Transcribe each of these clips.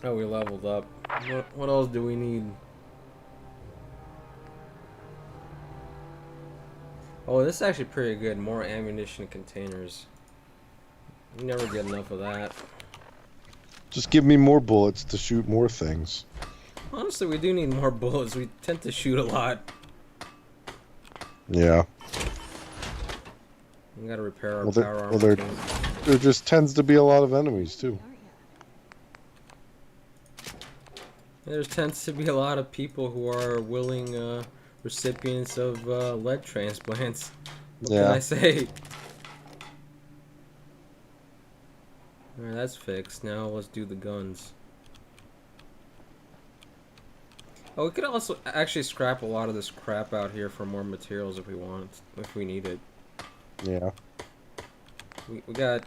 Oh, we leveled up. What else do we need? Oh, this is actually pretty good. More ammunition containers. You never get enough of that. Just give me more bullets to shoot more things. Honestly, we do need more bullets. We tend to shoot a lot. Yeah. We gotta repair our Well, power armor too. there just tends to be a lot of enemies too. There tends to be a lot of people who are willing recipients of lead transplants. What can I Yeah. say? Alright, that's fixed. Now let's do the guns. Oh, we could also actually scrap a lot of this crap out here for more materials if we want, if we need it. Yeah. We got...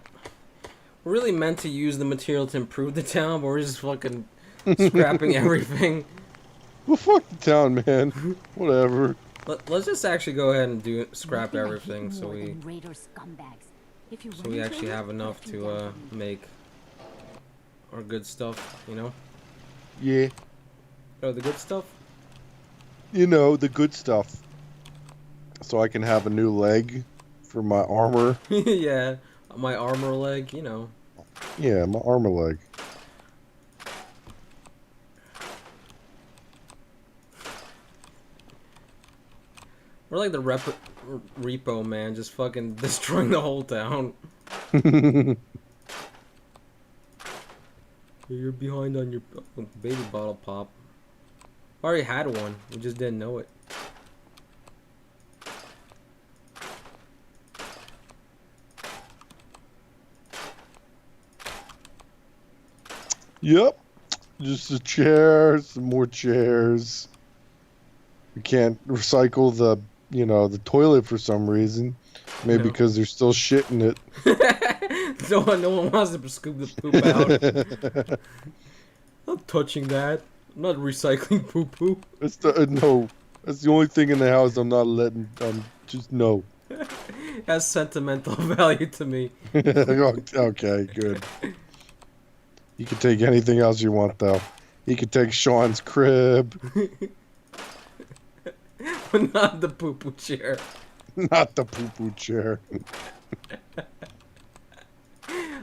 We're really meant to use the material to improve the town, but we're just fucking scrapping everything. Well, fuck the town, man. Whatever. Let's just actually go ahead and scrap everything so we actually have enough to make our good stuff, you know? Yeah. Oh, the good stuff? You know, the good stuff. So I can have a new leg for my armor. Yeah, my armor leg, you know. Yeah, my armor leg. We're like the repo man, just fucking destroying the whole town. You're behind on your baby bottle pop. I already had one, we just didn't know it. Yep. Just a chair, some more chairs. We can't recycle the toilet for some reason. Maybe No. because there's still shit in it. No one wants to scoop the poop out. I'm not touching that. I'm not recycling poo poo. That's no. That's the only thing in the house I'm not letting. Just no. Has sentimental value to me. Okay, good. You can take anything else you want, though. You can take Sean's crib, But not the poo poo chair. not the poo-poo chair.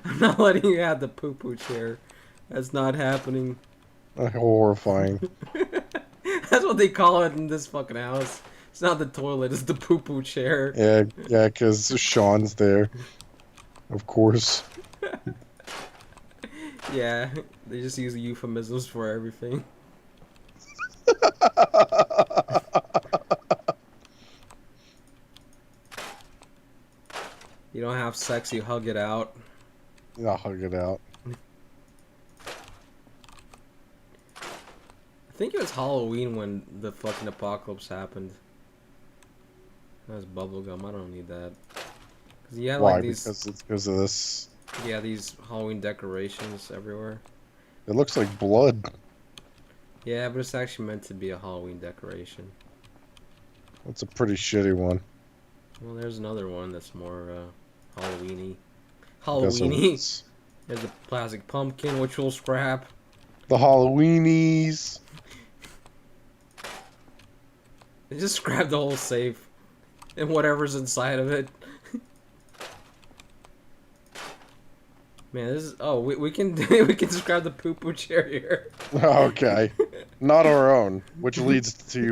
I'm not letting you have the poo poo chair. That's not happening. Horrifying. That's what they call it in this fucking house. It's not the toilet, it's the poo poo chair. Yeah, because Sean's there. Of course. Yeah, they just use euphemisms for everything. You don't have sex, you hug it out. I'll hug it out. I think it was Halloween when the fucking apocalypse happened. That's bubblegum, I don't need that. Cause you had Why? like these, Because it's because of this. yeah, these Halloween decorations everywhere. It looks like blood. Yeah, but it's actually meant to be a Halloween decoration. That's a pretty shitty one. Well, there's another one that's more Halloweeny. Guess it Halloweeny. was. There's a plastic pumpkin, which we'll scrap. The Halloweenies. They just scrap the whole safe and whatever's inside of it. Man, this is we can we can scrap the poo poo chair here. Okay. Not our own, which leads to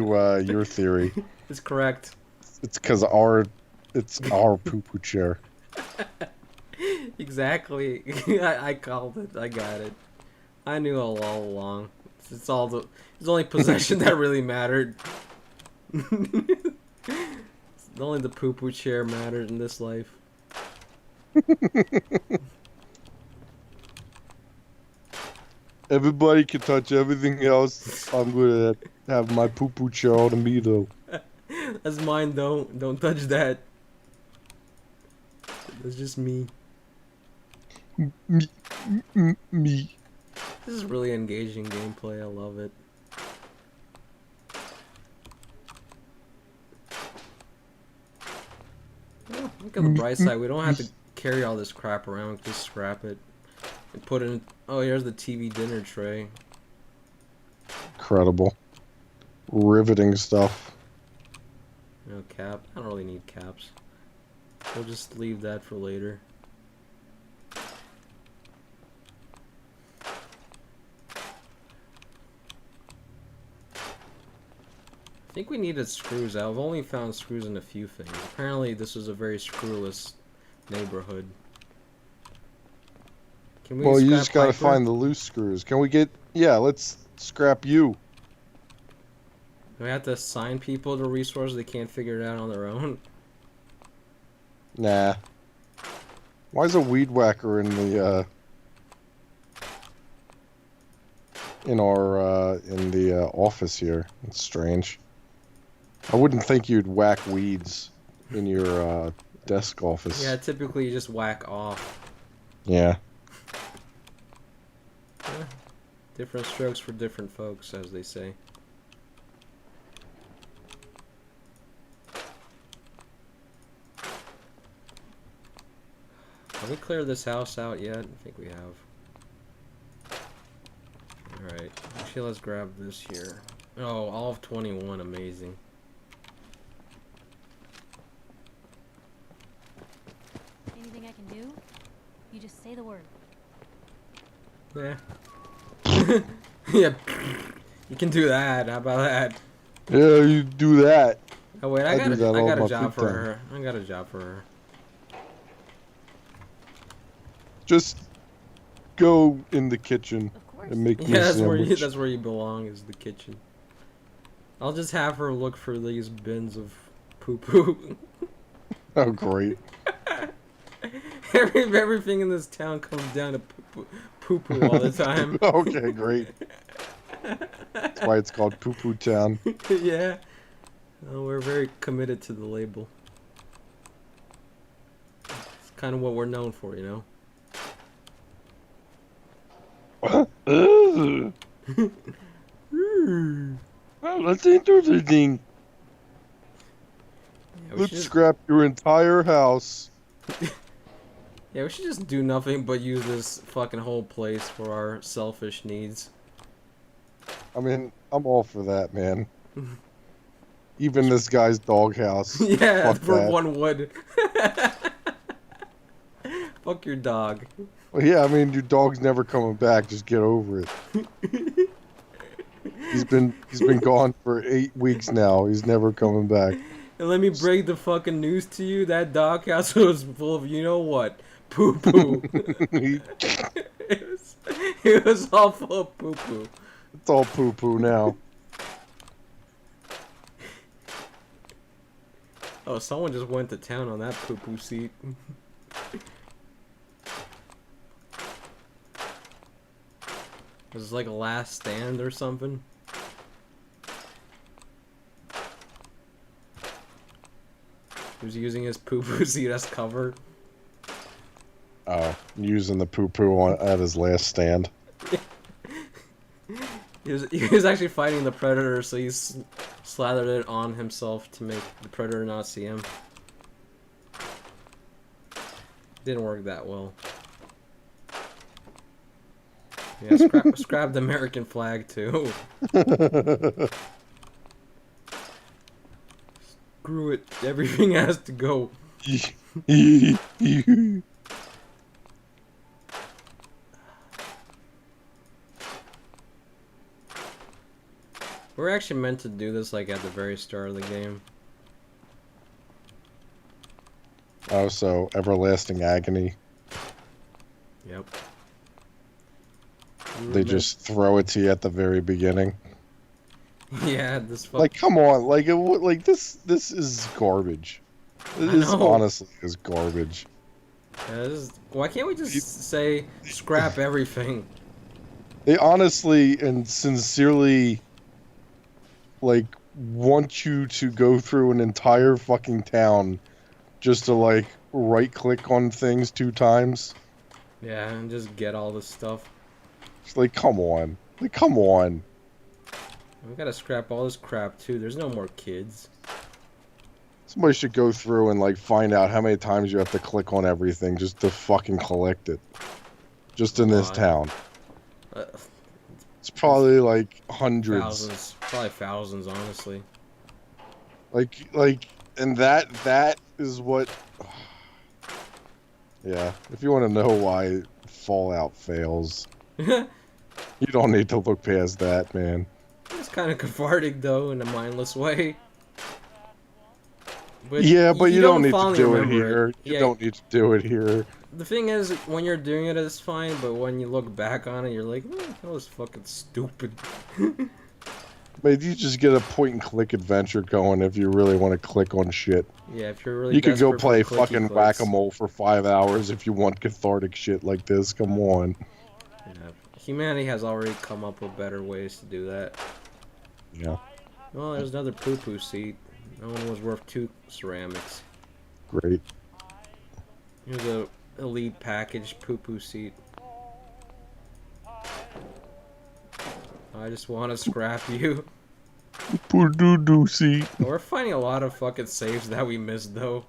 your theory. It's correct. It's because it's our poo-poo chair. Exactly. I called it. I got it. I knew all along. It's only possession that really mattered. Only the poo poo chair mattered in this life. Everybody can touch everything else. I'm gonna have my poo-poo chair all to me though. That's mine. Don't touch that. That's just me. Me. Me. This is really engaging gameplay. I love it. Oh, look at the bright side. We don't have to carry all this crap around. Just scrap it. And put in. Oh, here's the TV dinner tray. Incredible. Riveting stuff. No cap. I don't really need caps. We'll just leave that for later. I think we needed screws. I've only found screws in a few things. Apparently this was a very screwless neighborhood. Can we Well, you scrap just gotta Piper? find the loose screws. Can we get... Yeah, let's scrap you. Do we have to assign people to resources they can't figure it out on their own? Nah. Why is a weed whacker in the, in the office here? It's strange. I wouldn't think you'd whack weeds in your, desk office. Yeah, typically you just whack off. Yeah. Yeah. Different strokes for different folks, as they say. Have we cleared this house out yet? I think we have. Alright, actually let's grab this here. Oh, all of 21, amazing. Anything I can do? You just say the word. Yeah. Yeah, you can do that, how about that? Yeah, you do that. Oh wait, I I got do that all a my job free for time. her. I got a job for her. Just go in the kitchen Of course. and make me Yeah, a that's sandwich. that's where you belong, is the kitchen. I'll just have her look for these bins of poo-poo. Oh, great. Everything in this town comes down to poo-poo all the time. Okay, great. That's why it's called Poo Poo Town. Yeah. We're very committed to the label. It's kind of what we're known for, you know? Well, that's interesting. Yeah, we Let's should just, scrap your entire house. yeah, we should just do nothing but use this fucking whole place for our selfish needs. I mean, I'm all for that, man. Even this guy's doghouse. Yeah, Fuck for that. 1 wood. Fuck your dog. Well, yeah, I mean, your dog's never coming back. Just get over it. He's been gone for 8 weeks now. He's never coming back. And let me break the fucking news to you. That doghouse was full of, you know what? Poo-poo. It was all full of poo-poo. It's all poo poo now. Oh, someone just went to town on that poo-poo seat. Was this like a last stand or something? He was using his poo-poo seat as cover. Oh, using the poo poo on at his last stand. He was actually fighting the predator, so he slathered it on himself to make the predator not see him. Didn't work that well. Yeah, scrap the American flag too. Screw it, everything has to go. We're actually meant to do this like at the very start of the game. Oh, so everlasting agony. Yep. They just throw it to you at the very beginning. Yeah, this fuck. Like, come on, like this is garbage. This know. honestly is garbage. Why can't we just say scrap everything? They honestly and sincerely like want you to go through an entire fucking town just to like right click on things 2 times. Yeah, and just get all this stuff. It's like, come on. Like, come on. We gotta scrap all this crap too. There's no more kids. Somebody should go through and like find out how many times you have to click on everything just to fucking collect it. just in this lot. town. Uh, It's probably like hundreds. thousands, probably thousands, honestly. Like, and that is what. Yeah, if you want to know why Fallout fails, you don't need to look past that, man. It's kind of cathartic though, in a mindless way. But Yeah, but you don't need to fondly do it remember here. You Yeah, don't need to do it here. the thing is, when you're doing it, it's fine. But when you look back on it, you're like, that was fucking stupid. Maybe you just get a point and click adventure going if you really want to click on shit. Yeah, if you're really You could go desperate for play clicky fucking clicks. whack-a-mole for 5 hours if you want cathartic shit like this. Come on. Yeah. Humanity has already come up with better ways to do that. Yeah, Well, there's another poo-poo seat. No one was worth 2 ceramics. great. Here's a elite package poo-poo seat. I just want to scrap you. Poor doo-doo seat. We're finding a lot of fucking saves that we missed, though.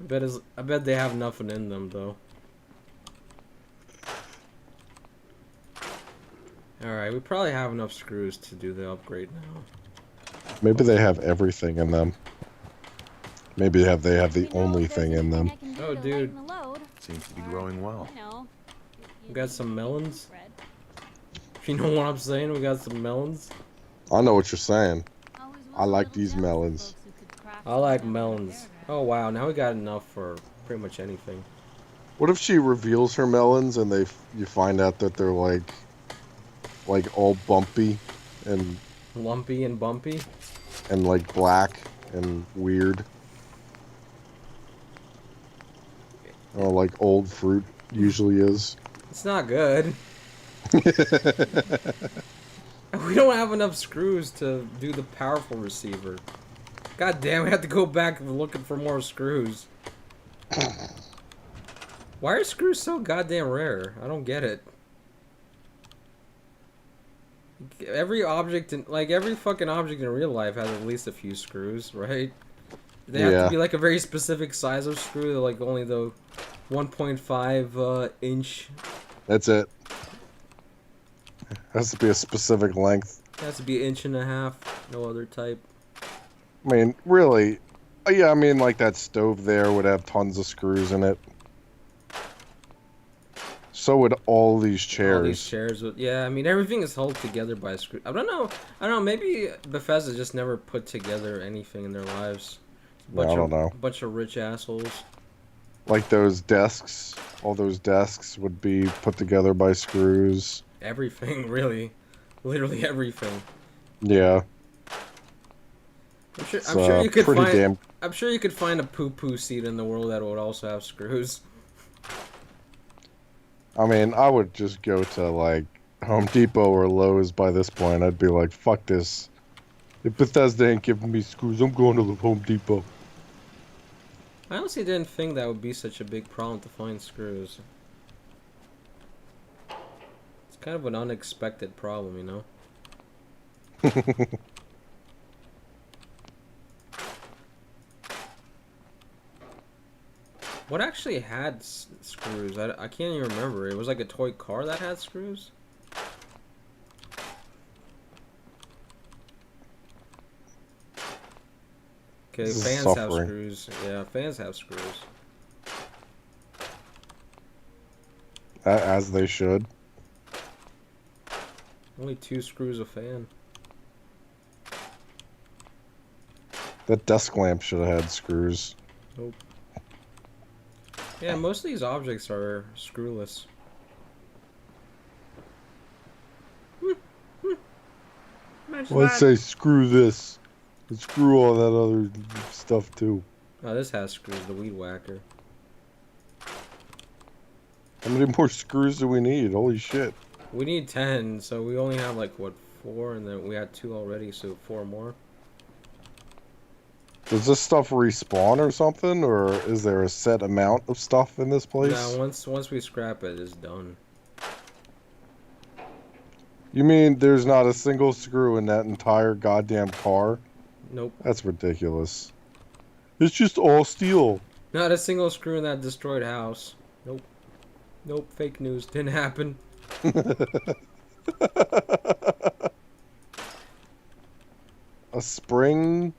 I bet they have nothing in them, though. Alright, we probably have enough screws to do the upgrade now. Maybe they have everything in them. Maybe they have the Let me know only if there's thing in anything them. I can do Oh, to dude. lighten the load. Seems to be growing well. You know, We got some melons. bread. If you know what I'm saying, we got some melons. I know what you're saying. Always was I a like little these jealous of melons. folks who could craft I like something melons. out of Oh wow, now we got enough for pretty much anything. What if she reveals her melons and you find out that they're like all bumpy and Lumpy and bumpy. like black and weird? Or like old fruit usually is. It's not good. We don't have enough screws to do the powerful receiver. God damn, we have to go back looking for more screws. Why are screws so goddamn rare? I don't get it. Every object every fucking object in real life has at least a few screws, right? They have Yeah. to be like a very specific size of screw, like only the 1.5 inch. That's it. Has to be a specific length. It has to be 1.5 inch, no other type. I mean, really? Yeah, I mean, like that stove there would have tons of screws in it. So would all these chairs. All these chairs, yeah. I mean, everything is held together by a screw. I don't know. Maybe Bethesda just never put together anything in their lives. I don't know. Bunch of rich assholes. Like those desks. All those desks would be put together by screws. Everything, really, literally everything. Yeah. I'm sure It's, you could pretty find. damn. I'm sure you could find a poo-poo seat in the world that would also have screws. I mean, I would just go to like Home Depot or Lowe's by this point. I'd be like, fuck this. If Bethesda ain't giving me screws, I'm going to the Home Depot. I honestly didn't think that would be such a big problem to find screws. It's kind of an unexpected problem, you know? What actually had screws? I can't even remember. It was like a toy car that had screws? Okay, This is fans have suffering. screws. Yeah, fans have screws. As they should. Only 2 screws a fan. That desk lamp should have had screws. Nope. Yeah, most of these objects are screwless. Imagine Let's that. say screw this. And screw all that other stuff too. Oh, this has screws, the weed whacker. How many more screws do we need? Holy shit. We need 10, so we only have like, what, 4? And then we had 2 already, so 4 more. Does this stuff respawn or something? Or is there a set amount of stuff in this place? No, once we scrap it, it's done. You mean there's not a single screw in that entire goddamn car? Nope. That's ridiculous. It's just all steel. Not a single screw in that destroyed house. Nope. Nope, fake news. Didn't happen. A spring.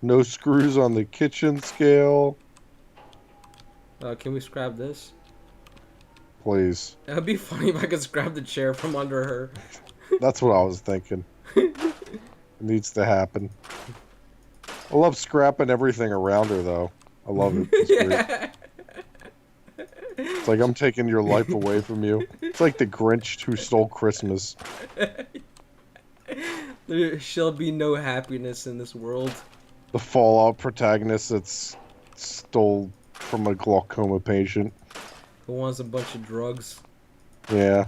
No screws on the kitchen scale. Can we scrap this? Please. It would be funny if I could scrap the chair from under her. That's what I was thinking. It needs to happen. I love scrapping everything around her, though. I love it. It's great. Yeah. It's like I'm taking your life away from you. It's like the Grinch who stole Christmas. There shall be no happiness in this world. The Fallout protagonist that's stole from a glaucoma patient. Who wants a bunch of drugs? Yeah.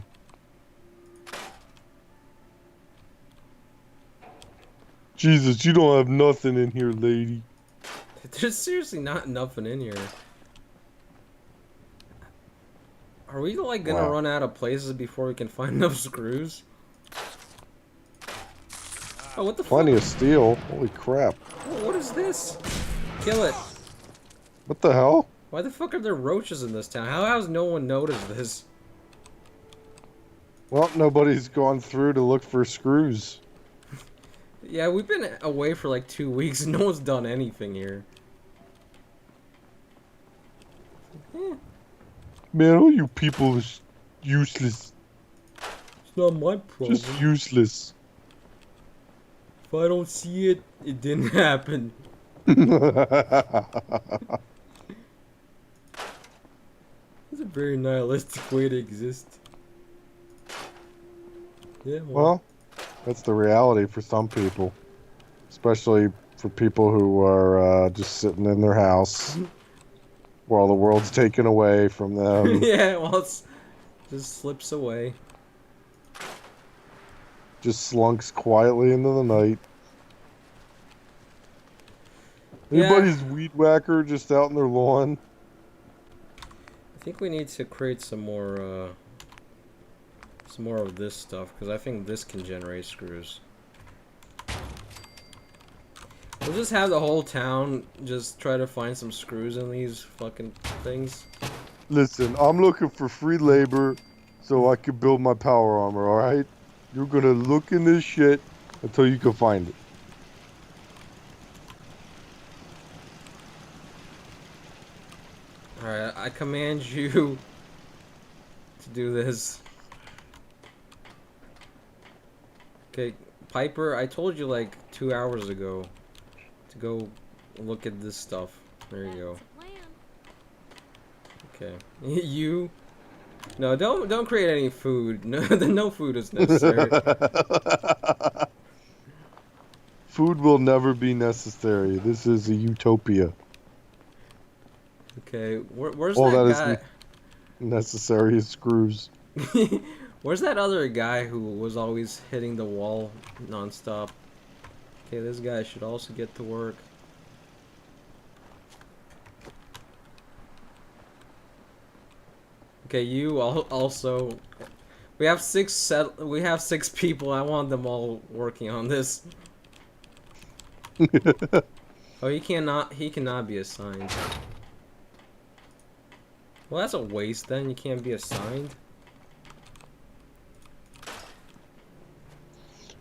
Jesus, you don't have nothing in here, lady. There's seriously not nothing in here. Are we like gonna Wow. run out of places before we can find enough screws? Oh, what the Plenty fuck? of steel. Holy crap. Oh, what is this? Kill it. What the hell? Why the fuck are there roaches in this town? How has no one noticed this? Well, nobody's gone through to look for screws. Yeah, we've been away for like 2 weeks and no one's done anything here. Eh, Man, all you people is useless. it's not my problem. Just useless. If I don't see it, it didn't happen. It's a very nihilistic way to exist. Yeah, Well, that's the reality for some people. Especially for people who are just sitting in their house while the world's taken away from them. yeah, well, it's just slips away. Just slunks quietly into the night. Yeah. Anybody's weed whacker just out in their lawn? I think we need to create some more of this stuff because I think this can generate screws. We'll just have the whole town just try to find some screws in these fucking things. Listen, I'm looking for free labor so I can build my power armor, alright? You're gonna look in this shit until you can find it. Alright, I command you to do this. Okay, Piper, I told you like 2 hours ago to go look at this stuff. There you go. That's the plan. Okay. You? No, don't create any food. No, no food is necessary. Food will never be necessary. This is a utopia. Okay, where's All that that is necessary is screws. guy? Where's that other guy who was always hitting the wall nonstop? Okay, this guy should also get to work. Okay, you also. We have six people. I want them all working on this. Oh, he cannot be assigned. Well, that's a waste then. You can't be assigned.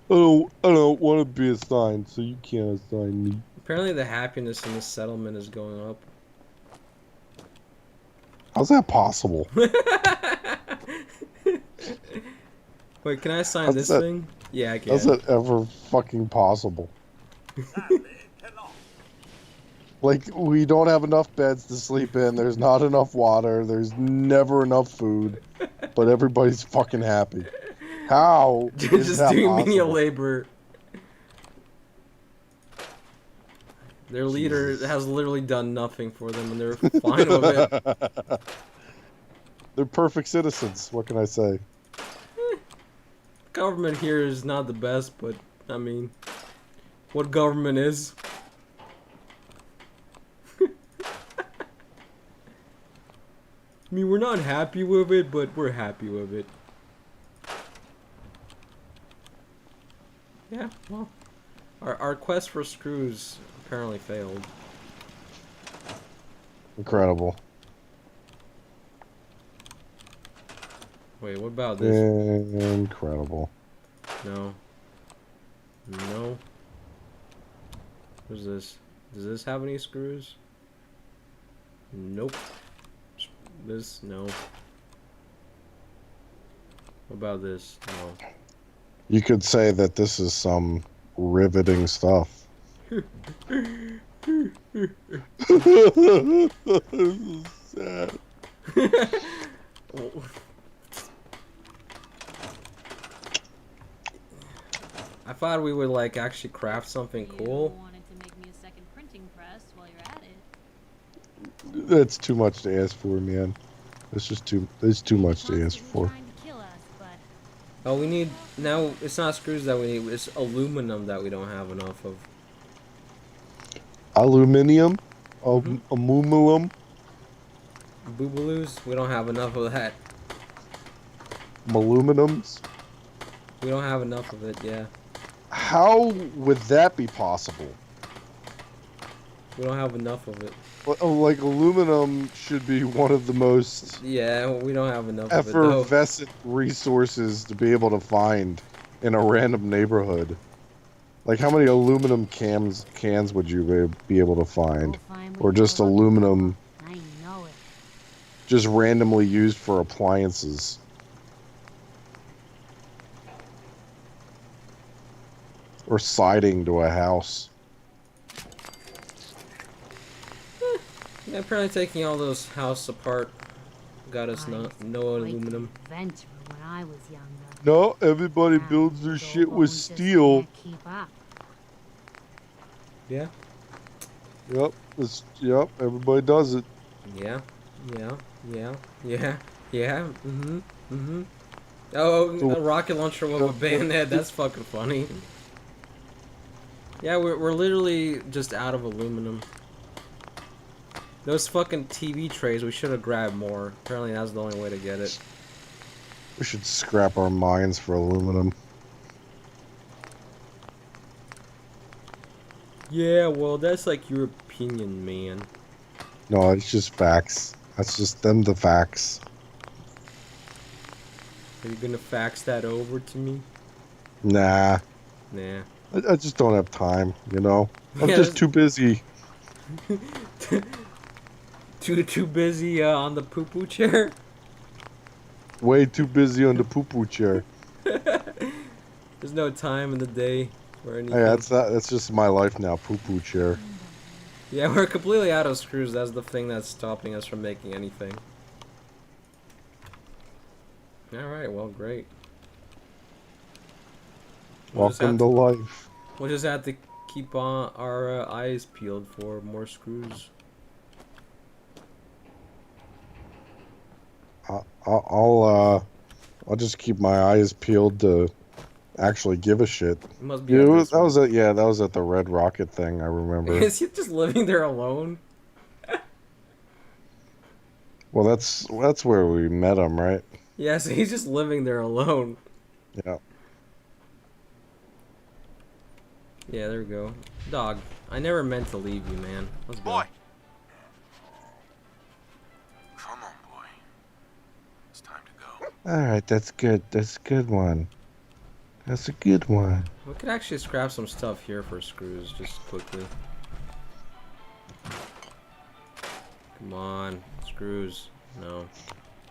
I don't want to be assigned, so you can't assign me. Apparently the happiness in the settlement is going up. How's that possible? Wait, can I assign How's this that- thing? Yeah, I can. How's that ever fucking possible? Like, we don't have enough beds to sleep in, there's not enough water, there's never enough food, but everybody's fucking happy. How is Just that doing menial possible? labor. Their leader has literally done nothing for them, and they're fine with it. They're perfect citizens, what can I say? Government here is not the best, but I mean, what government is? I mean, we're not happy with it, but we're happy with it. Yeah, well, our quest for screws apparently failed. Incredible. Wait, what about this? Incredible. No. No. What's this? Does this have any screws? Nope. This, no. What about this? No. You could say that this is some riveting stuff. This is sad. I thought we would like actually craft something cool. You wanted to make me a second printing press while you're at it. That's too much to ask for, man. It's just too. It's too much to ask Constantly for. trying to kill us, but Oh, we need now. It's not screws that we need. It's aluminum that we don't have enough of. Aluminium, Mhm. aluminum, Boobaloos. We don't have enough of that. aluminums. We don't have enough of it. Yeah. How would that be possible? We don't have enough of it. Like aluminum should be one of the most Yeah, we don't have enough of it though. effervescent resources to be able to find in a random neighborhood. Like, how many aluminum cans would you be able to find? we'll find Or we just know what- aluminum I know it. just randomly used for appliances? Or siding to a house? Yeah, apparently taking all those house apart got us I no, was no quite the aluminum. inventor when I was younger. No, everybody Now, builds their these shit old with bones just steel. can't keep up. Yeah. Yep, yep, everybody does it. Yeah. Yeah. Yeah. Yeah. Yeah. Mhm. Mhm. Oh, So- a rocket launcher with a bayonet. That's fucking funny. Yeah, we're literally just out of aluminum. Those fucking TV trays, we should have grabbed more. Apparently that's the only way to get it. We should scrap our mines for aluminum. Yeah, well, that's like your opinion, man. No, it's just facts. That's just them the facts. Are you gonna fax that over to me? Nah, Nah. I just don't have time, you know? I'm Yeah, just this- too busy. Too busy on the poo-poo chair? Way too busy on the poo-poo chair. There's no time in the day for anything. Hey, that's just my life now, poo-poo chair. Yeah, we're completely out of screws. That's the thing that's stopping us from making anything. Alright, well, great. Welcome to life. We'll just have to keep on our eyes peeled for more screws. I'll just keep my eyes peeled to actually give a shit. It must be Yeah, at this that was one. at that was at the Red Rocket thing. I remember. Is he just living there alone? Well, that's where we met him, right? Yeah, so he's just living there alone. Yeah. Yeah, there we go. Dog, I never meant to leave you, man. Let's go. Boy. Come on, boy. It's time to go. All right, that's good. That's a good one. That's a good one. We could actually scrap some stuff here for screws, just quickly. Come on, screws. No.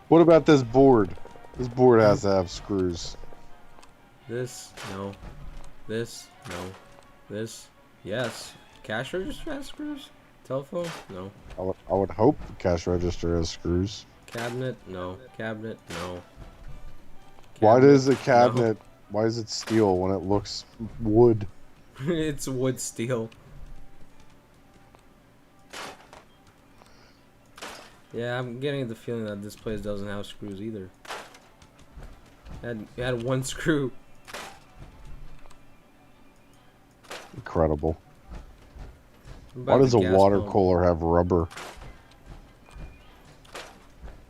What about this board? This board has to have screws. This, no. This, no. This, yes. Cash register has screws? Telephone? No. I would hope the cash register has screws. Cabinet? No. Cabinet? No. Why Cabinet? does a cabinet? Why is it steel when it looks wood? No. It's wood steel. Yeah, I'm getting the feeling that this place doesn't have screws either. It had one screw. Incredible. What Why about does the a gas water pump? cooler have rubber?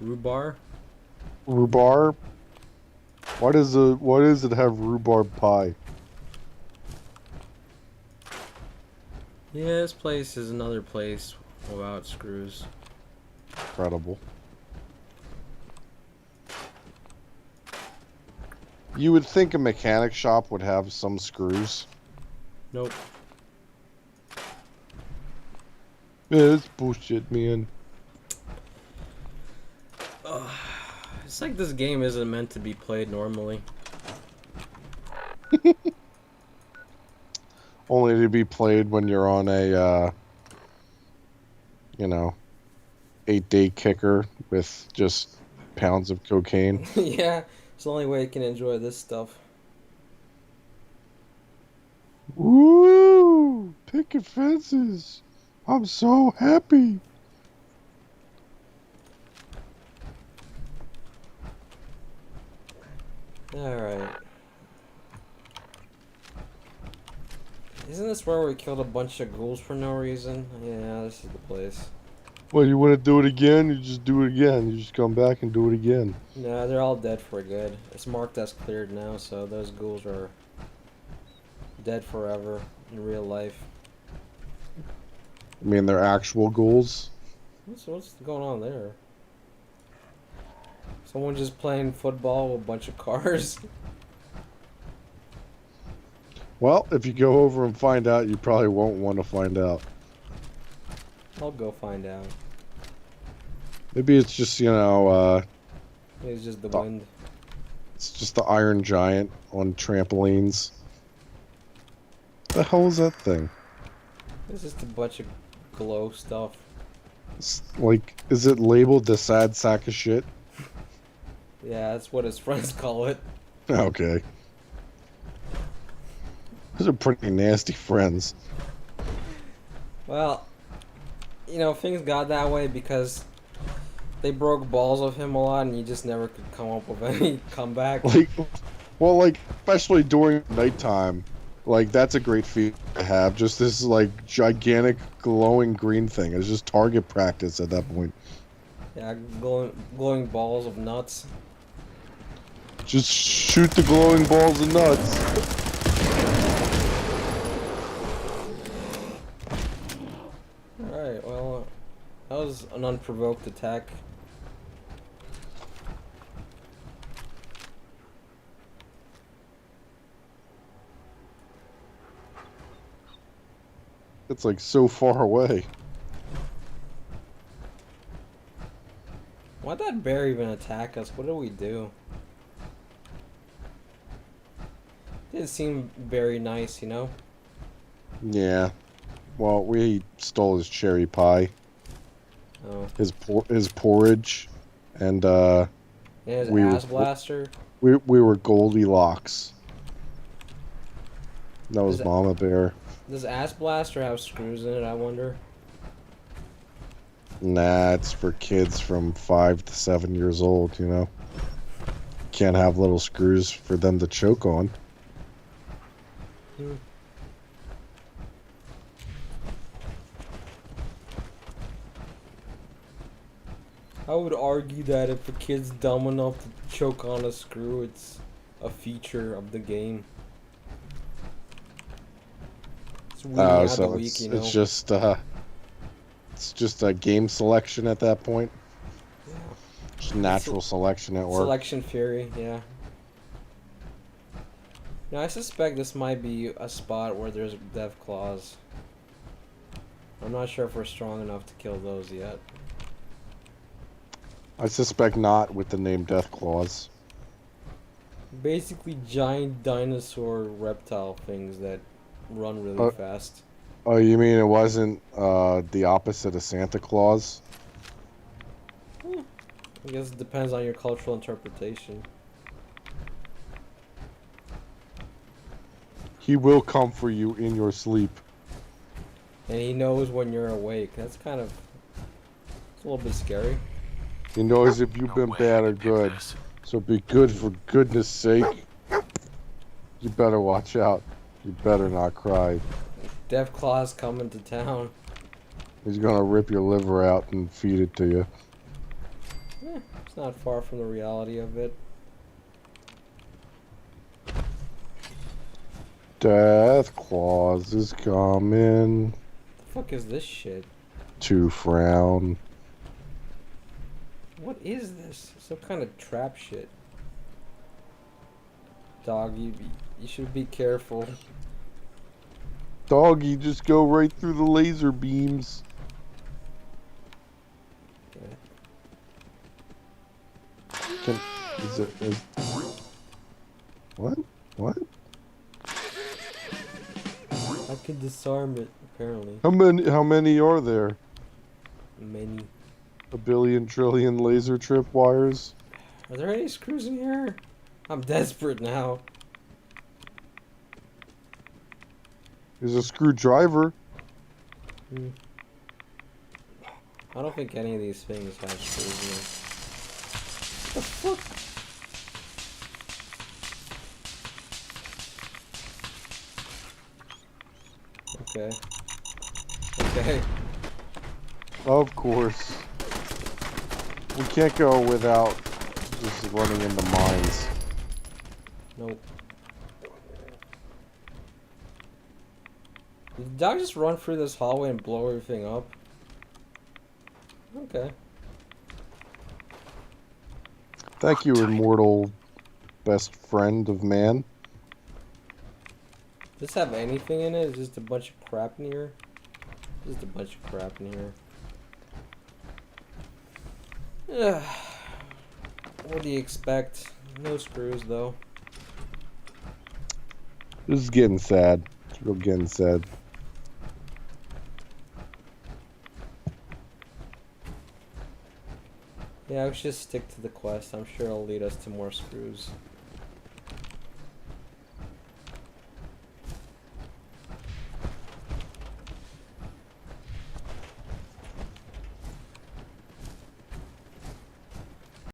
Rhubarb? Rhubarb? Why does it have rhubarb pie? Yeah, this place is another place without screws. Incredible. You would think a mechanic shop would have some screws. Nope. Yeah, that's bullshit, man. It's like this game isn't meant to be played normally. Only to be played when you're on a, you know, 8-day kicker with just pounds of cocaine. Yeah, it's the only way you can enjoy this stuff. Woo! Picket fences. I'm so happy. Alright. Isn't this where we killed a bunch of ghouls for no reason? Yeah, this is the place. Well, you want to do it again? You just do it again. You just come back and do it again. Nah, they're all dead for good. It's marked as cleared now, so those ghouls are dead forever in real life. I mean, they're actual ghouls. What's going on there? Someone just playing football with a bunch of cars? Well, if you go over and find out, you probably won't want to find out. I'll go find out. Maybe it's just, you know, Maybe it's just the Oh. wind. it's just the Iron Giant on trampolines. The hell is that thing? It's just a bunch of glow stuff. It's like, is it labeled the sad sack of shit? Yeah, that's what his friends call it. Okay. Those are pretty nasty friends. Well, you know, things got that way because they broke balls of him a lot and he just never could come up with any comeback. Like, well, like, especially during nighttime. Like, that's a great feat to have. Just this, like, gigantic glowing green thing. It's just target practice at that point. Yeah, glowing balls of nuts. Just shoot the glowing balls of nuts. Alright, well, that was an unprovoked attack. It's, like, so far away. Why'd that bear even attack us? What did we do? Didn't seem very nice, you know? Yeah. Well, we stole his cherry pie, Oh. his porridge, and, And his We ass were- blaster. we were Goldilocks. That was Is it- Mama Bear. Does ass blaster have screws in it, I wonder? Nah, it's for kids from 5 to 7 years old, you know? Can't have little screws for them to choke on. Hmm. I would argue that if a kid's dumb enough to choke on a screw, it's a feature of the game. It's weeding out the So weak, it's, you know? it's just a game selection at that point. Yeah. Just natural selection at work. Selection theory, yeah. Now I suspect this might be a spot where there's death claws. I'm not sure if we're strong enough to kill those yet. I suspect not with the name Death Claws. Basically giant dinosaur reptile things that run really fast. Oh, you mean it wasn't the opposite of Santa Claus? I guess it depends on your cultural interpretation. He will come for you in your sleep. And he knows when you're awake. That's kind of... It's a little bit scary. He knows if you've No been way bad I or could pick good. this. So be good for goodness sake. You better watch out. You better not cry. Death Claw's coming to town. He's gonna rip your liver out and feed it to you. It's not far from the reality of it. Death Claus is coming The fuck is this shit? to frown. What is this? Some kind of trap shit. Dog, you should be careful. Doggy, just go right through the laser beams. Okay. Is what? What? I can disarm it, apparently. How many are there? Many. A billion trillion laser trip wires? Are there any screws in here? I'm desperate now. There's a screwdriver. Hmm. I don't think any of these things have screws in them. What the fuck? Okay. Okay. Of course. We can't go without just running into mines. Nope. Did the dog just run through this hallway and blow everything up? Okay. Thank you, immortal best friend of man. Does this have anything in it? Is just a bunch of crap in here? Just a bunch of crap in here. Ugh. What do you expect? No screws though. This is getting sad. It's real getting sad. Yeah, let's just stick to the quest. I'm sure it'll lead us to more screws.